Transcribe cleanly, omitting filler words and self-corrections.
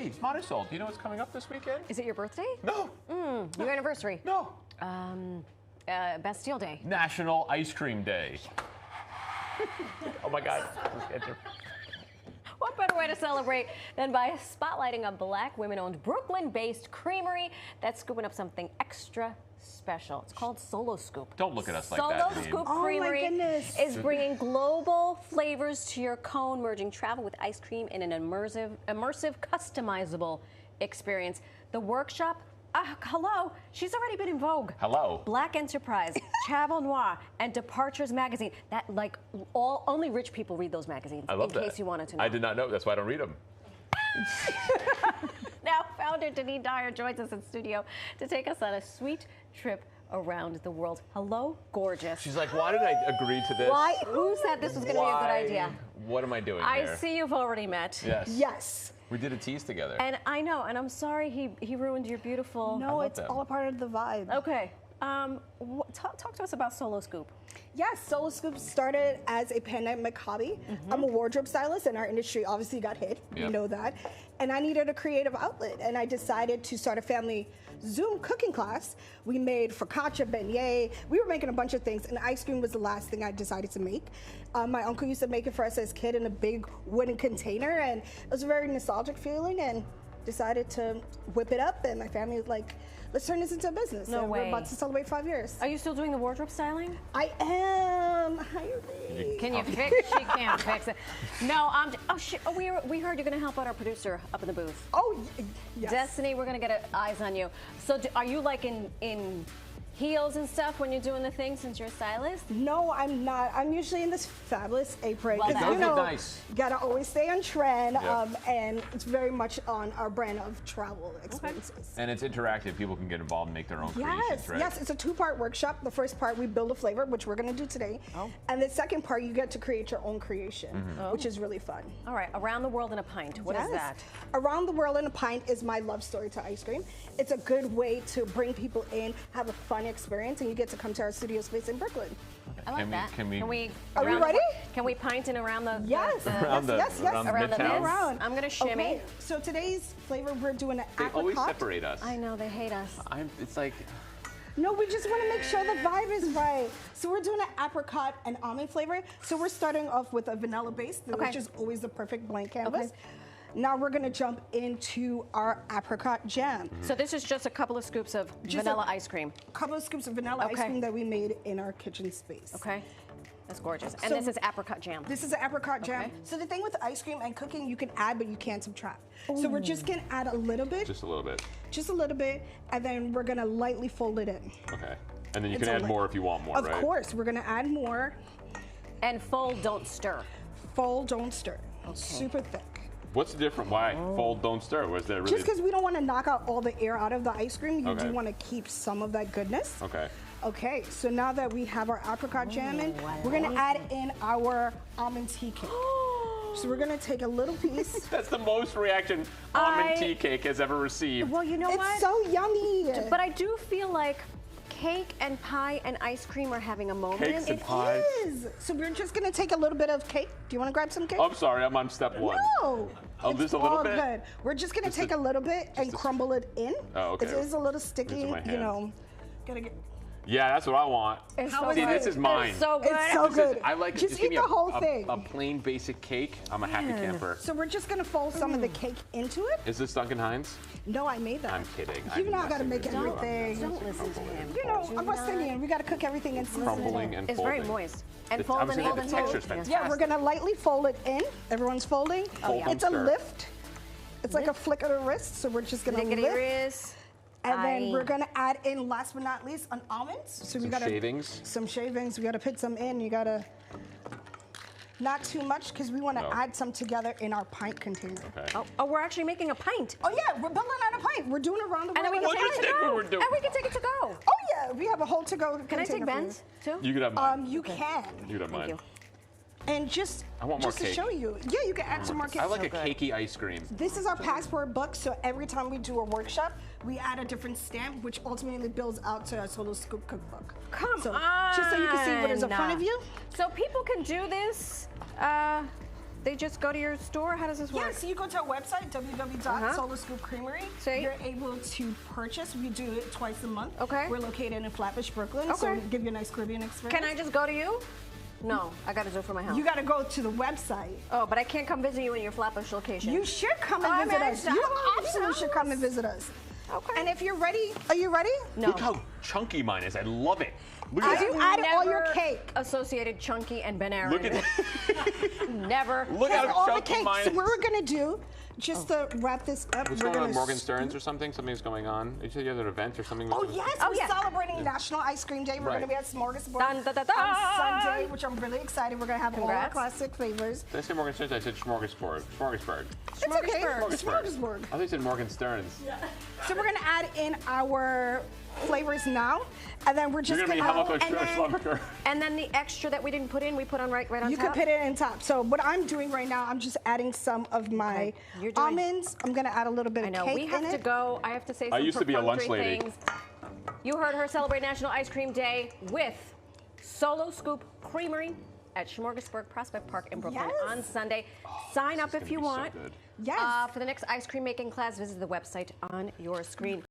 Hey, Marisol, do you know what's coming up this weekend? Is it your birthday? No. Your anniversary? No. Bastille Day. National Ice Cream Day. Oh my God. What better way to celebrate than by spotlighting a black women-owned Brooklyn-based creamery that's scooping up something extra special. It's called Solo Scoop. Don't look at us like that, Solo Denine. Scoop Creamery is bringing global flavors to your cone, merging travel with ice cream in an immersive, customizable experience. The workshop, hello, she's already been in Vogue. Hello. Black Enterprise, Travel Noire, and Departures magazine. That only rich people read those magazines. I love that. In case you wanted to know. I did not know. That's why I don't read them. Now, founder Denine Dyer joins us in studio to take us on a sweet trip around the world. Hello, gorgeous. She's like, why did I agree to this? Why? Who said this was going to be a good idea? What am I doing I here? see you've already met. Yes. Yes. We did a tease together. And I know, and I'm sorry he ruined your beautiful... No, it's all a part of the vibe. Okay. Talk to us about Solo Scoop. Yes, Solo Scoop started as a pandemic hobby. I'm a wardrobe stylist, and our industry obviously got hit. Yep. You know that. And I needed a creative outlet, and I decided to start a family Zoom cooking class. We made focaccia, beignet. We were making a bunch of things, and ice cream was the last thing I decided to make. My uncle used to make it for us as a kid in a big wooden container, and it was a very nostalgic feeling, and decided to whip it up, and my family was like, let's turn this into a business. No way. We're about to celebrate 5 years. Are you still doing the wardrobe styling? I am. Hiring. Can you fix? She can't fix it. No, we heard you're going to help out our producer up in the booth. Oh, yes. Destiny, we're going to get eyes on you. So are you like in heels and stuff when you're doing the thing since you're a stylist? No, I'm not. I'm usually in this fabulous apron. Well, it does look nice. Gotta always stay on trend, Yeah. and it's very much on our brand of travel experiences. And it's interactive. People can get involved and make their own Yes, creations, right? yes, it's a two-part workshop. The first part, we build a flavor, which we're gonna do today. Oh. And the second part, you get to create your own creation, which is really fun. All right, Around the World in a Pint. What is that? Around the World in a Pint is my love story to ice cream. It's a good way to bring people in, have a fun experience, and you get to come to our studio space in Brooklyn. I like that. Can we Are we around ready? Can we pint in around the... Yes, Around the- yes. around Around the Midtown? bins? I'm going to shimmy. Okay, so today's flavor, we're doing an They apricot. always separate us. I know, they hate us. It's like, No, we just want to make sure the vibe is right. So we're doing an apricot and almond flavor. So we're starting off with a vanilla base, which is always the perfect blank canvas. Okay. Now we're going to jump into our apricot jam. So this is just a couple of scoops of Just vanilla ice cream. A couple of scoops of vanilla ice Okay. cream that we made in our kitchen space. Okay. That's gorgeous. And So this is apricot jam. This is an apricot jam. Okay. So the thing with ice cream and cooking, you can add, but you can't subtract. So we're just going to add a little bit. just a little bit. Just a little bit, and then we're going to lightly fold it in. Okay. And then you It's can a add li- more if you want more, Of right? course, we're going to add more. And fold, don't stir. Fold, don't stir. Super thick. What's the difference? Why fold, don't stir? Was there really? Just because we don't want to knock out all the air out of the ice cream, you Okay. do want to keep some of that goodness. Okay. Okay, so now that we have our apricot jam in, we're going to add in our almond tea cake. So we're going to take a little piece. That's the most reaction almond tea cake has ever received. Well, you know what? It's so yummy. But I do feel like cake and pie and ice cream are having a moment. Cakes and pies. Is. So we're just going to take a little bit of cake. Do you want to grab some cake? Oh, I'm sorry, I'm on step one. No. Oh, it's just a little all bit? good. We're just going to take a- a little bit and crumble it in. Oh, okay. It is a little sticky, These are my you hands. know. Gotta get. Yeah, that's what I want. It's How so is See, it? this is mine. It's so good. It's so good. I like Just give eat me the whole thing. a plain basic cake. I'm a happy camper. So we're just gonna fold some of the cake into it. Is this Duncan Hines? No, I made that. I'm kidding. You I'm know I gotta messing make with you. everything. Don't listen to him. You know, I'm West Indian. We gotta cook everything in season. Crumbling and It's folding. very moist. And I fold was and gonna fold say and the fold. texture's fantastic. Yeah, we're gonna lightly fold it in. Everyone's folding. Fold, It's don't a stir. lift. It's like a flick of the wrist. So we're just gonna Lickety lift. wrist. And then we're gonna add in, last but not least, an almonds. So we Some gotta shavings. Some shavings. We gotta put some in. You gotta not too much because we want to No. add some together in our pint container. Okay. Oh, we're actually making a pint. Oh yeah, we're building out a pint. We're doing around the world. And then we can What take you it to think we go. were doing? And we can take it to go. Oh yeah, we have a whole to-go container. Can I take for Ben's too? You could have mine. You can. You could have mine. Thank you. And just, I want more just to cake. show you. Yeah, you can add some more cake. I like a good. cakey ice cream. This is our passport book, so every time we do a workshop, we add a different stamp, which ultimately builds out to our Solo Scoop cookbook. Come so, on. Just so you can see what is in front of you. So people can do this They just go to your store? How does this work? Yeah, so you go to our website, www.Scoop Creamery. So you're able to purchase. We do it twice a month. Okay. We're located in Flatbush, Brooklyn, so we give you a nice Caribbean experience. Can I just go to you? No, I got to do it from my house. You got to go to the website. Oh, but I can't come visit you in your Flatbush location. You should come and visit us. You absolutely should come and visit us. Okay. And if you're ready, are you ready? No. Look how chunky mine is. I love it. Look at You that. added all your cake. Associated chunky and Ben Aaron. Look at that. Never. Look That's how all the chunky cake. mine So is. what we're gonna do, just to wrap this up, What's going on at Morgan Stearns or something? Something's going on. You said you had an event or something? Oh yes, Oh, we're yeah. celebrating National Ice Cream Day. We're Right. gonna be at Smorgasbord Dun, dun, dun, dun. on Sunday, which I'm really excited. We're gonna have all our Congrats. classic flavors. Did I say Morgan Stearns? I said Smorgasbord. Smorgasburg. It's okay. Smorgasbord. I thought you said Morgan Stearns. So we're gonna add in our flavors now, and then we're just You're gonna be gonna. Hamilton Schlumberger. And then the extra that we didn't put in, we put on right on You top? could put it in top. So what I'm doing right now, I'm just adding some of my Okay. You're doing- almonds. I'm gonna add a little bit I of know. cake We have in to it. go. I have to say some used to be a lunch perfunctory lady. things. You heard her celebrate National Ice Cream Day with Solo Scoop Creamery at Smorgasburg Prospect Park in Brooklyn Yes. on Sunday. Sign up This is if you gonna be so want. good. Yes. For the next ice cream making class, visit the website on your screen.